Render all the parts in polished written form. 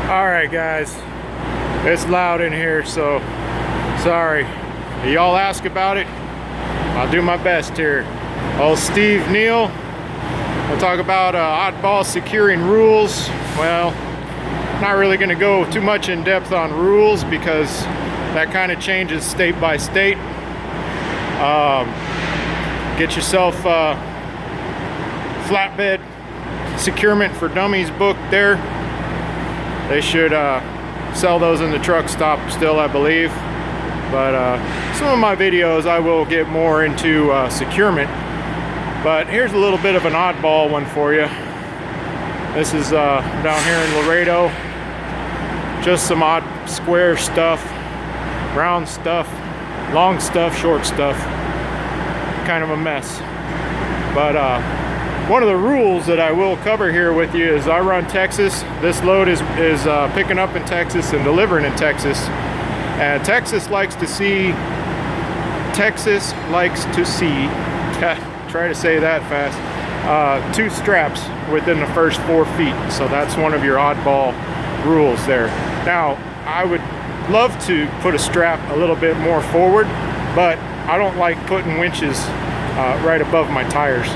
Alright guys, it's loud in here, so sorry. Y'all ask about it, I'll do my best here. Old Steve Neal, we'll talk about oddball securing rules. Well, not really going to go too much in depth on rules because that kind of changes state by state. Get yourself flatbed securement for dummies book there. They should sell those in the truck stop still, I believe. But some of my videos I will get more into securement. But here's a little bit of an oddball one for you. This is down here in Laredo. Just some odd square stuff, round stuff, long stuff, short stuff. Kind of a mess. But one of the rules that I will cover here with you is I run Texas. This load is picking up in Texas and delivering in Texas. And Texas likes to see, try to say that fast, 2 straps within the first 4 feet. So that's one of your oddball rules there. Now, I would love to put a strap a little bit more forward, but I don't like putting winches right above my tires.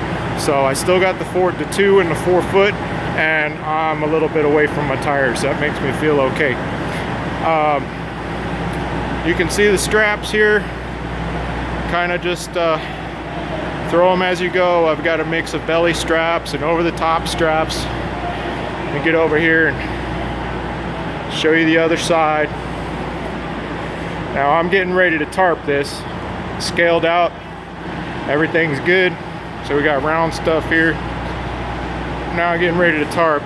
So I still got the 2 and the 4 foot, and I'm a little bit away from my tires. That makes me feel okay. You can see the straps here. Kind of just throw them as you go. I've got a mix of belly straps and over the top straps. Let me get over here and show you the other side. Now I'm getting ready to tarp this. Scaled out. Everything's good. So we got round stuff here. Now I'm getting ready to tarp.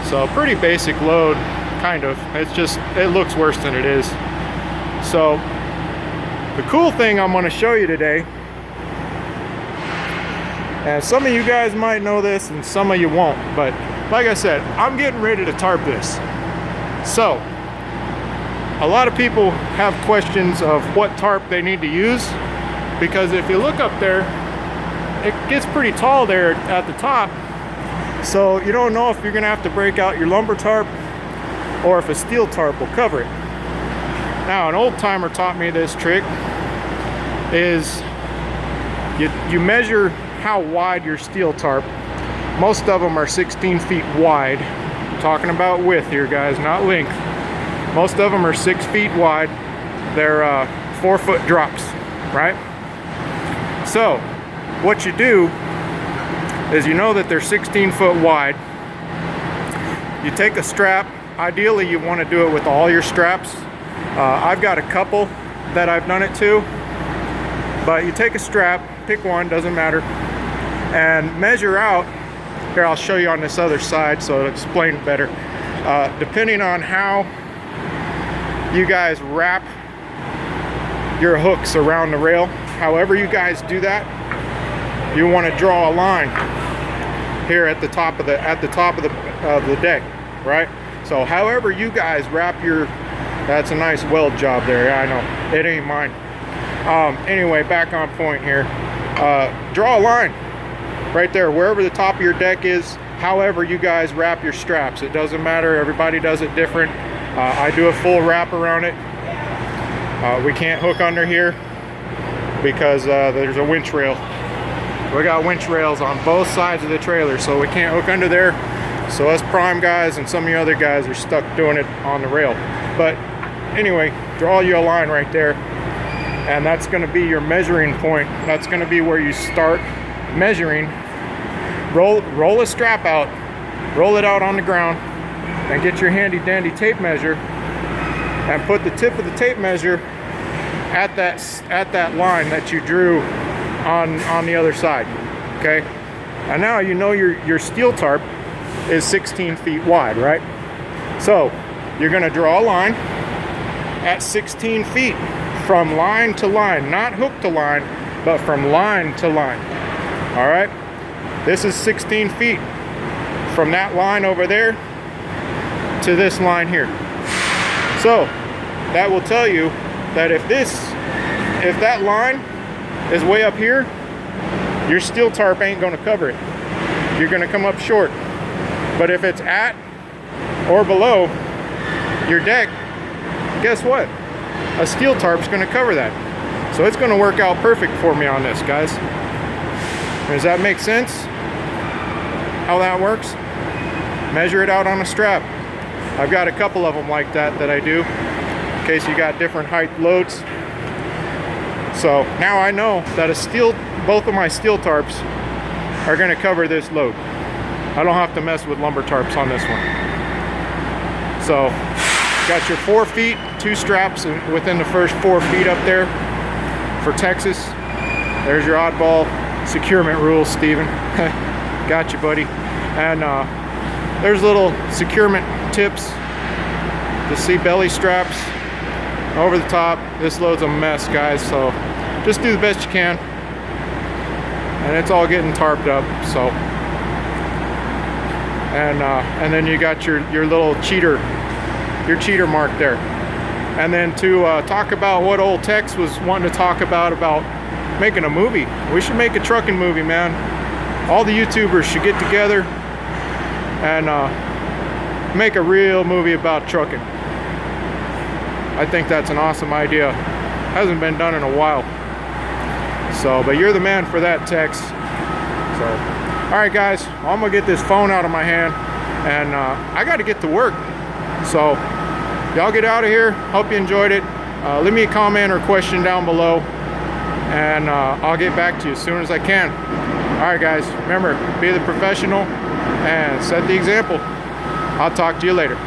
So pretty basic load, kind of. It's just, it looks worse than it is. So the cool thing I'm going to show you today, and some of you guys might know this and some of you won't, but like I said, I'm getting ready to tarp this. So a lot of people have questions of what tarp they need to use, because if you look up there, it gets pretty tall there at the top, so you don't know if you're gonna have to break out your lumber tarp or if a steel tarp will cover it. Now, an old timer taught me this trick is you measure how wide your steel tarp. Most of them are 16 feet wide. I'm talking about width here, guys, not length. Most of them are 6 feet wide. They're 4 foot drops, right? So what you do is, you know that they're 16 foot wide. You take a strap. Ideally you want to do it with all your straps. I've got a couple that I've done it to, but you take a strap, pick one, doesn't matter, and measure out. Here, I'll show you on this other side so it'll explain it better. Depending on how you guys wrap your hooks around the rail, however you guys do that, you want to draw a line here at the top of the deck, right? So however you guys wrap your, that's a nice weld job there. Yeah, I know, it ain't mine. Anyway, back on point here. Draw a line right there, wherever the top of your deck is, however you guys wrap your straps. It doesn't matter, everybody does it different. I do a full wrap around it. We can't hook under here because there's a winch rail. We got winch rails on both sides of the trailer, so we can't hook under there. So us prime guys and some of you other guys are stuck doing it on the rail. But anyway, draw you a line right there, and that's going to be your measuring point. That's going to be where you start measuring. Roll a strap out, roll it out on the ground, and get your handy dandy tape measure and put the tip of the tape measure at that line that you drew on the other side. Okay, and now you know your steel tarp is 16 feet wide, right? So you're going to draw a line at 16 feet from line to line, not hook to line, but from line to line. All right, this is 16 feet from that line over there to this line here. So that will tell you that if that line is way up here, your steel tarp ain't going to cover it. You're going to come up short. But if it's at or below your deck, guess what? A steel tarp's going to cover that. So it's going to work out perfect for me on this, guys. Does that make sense? How that works? Measure it out on a strap. I've got a couple of them like that I do, in case you got different height loads. So now I know that both of my steel tarps are going to cover this load. I don't have to mess with lumber tarps on this one. So got your 4 feet, 2 straps within the first 4 feet up there for Texas. There's your oddball securement rules, Steven. Got you, buddy. And there's little securement tips to see belly straps over the top. This load's a mess, guys, so just do the best you can. And it's all getting tarped up, so. And then you got your little cheater mark there. And then to talk about what old Tex was wanting to talk about making a movie. We should make a trucking movie, man. All the YouTubers should get together and make a real movie about trucking. I think that's an awesome idea. Hasn't been done in a while. So, but you're the man for that, Tex. So, all right, guys, I'm gonna get this phone out of my hand, and I got to get to work. So, y'all get out of here. Hope you enjoyed it. Leave me a comment or question down below, and I'll get back to you as soon as I can. All right, guys, remember, be the professional and set the example. I'll talk to you later.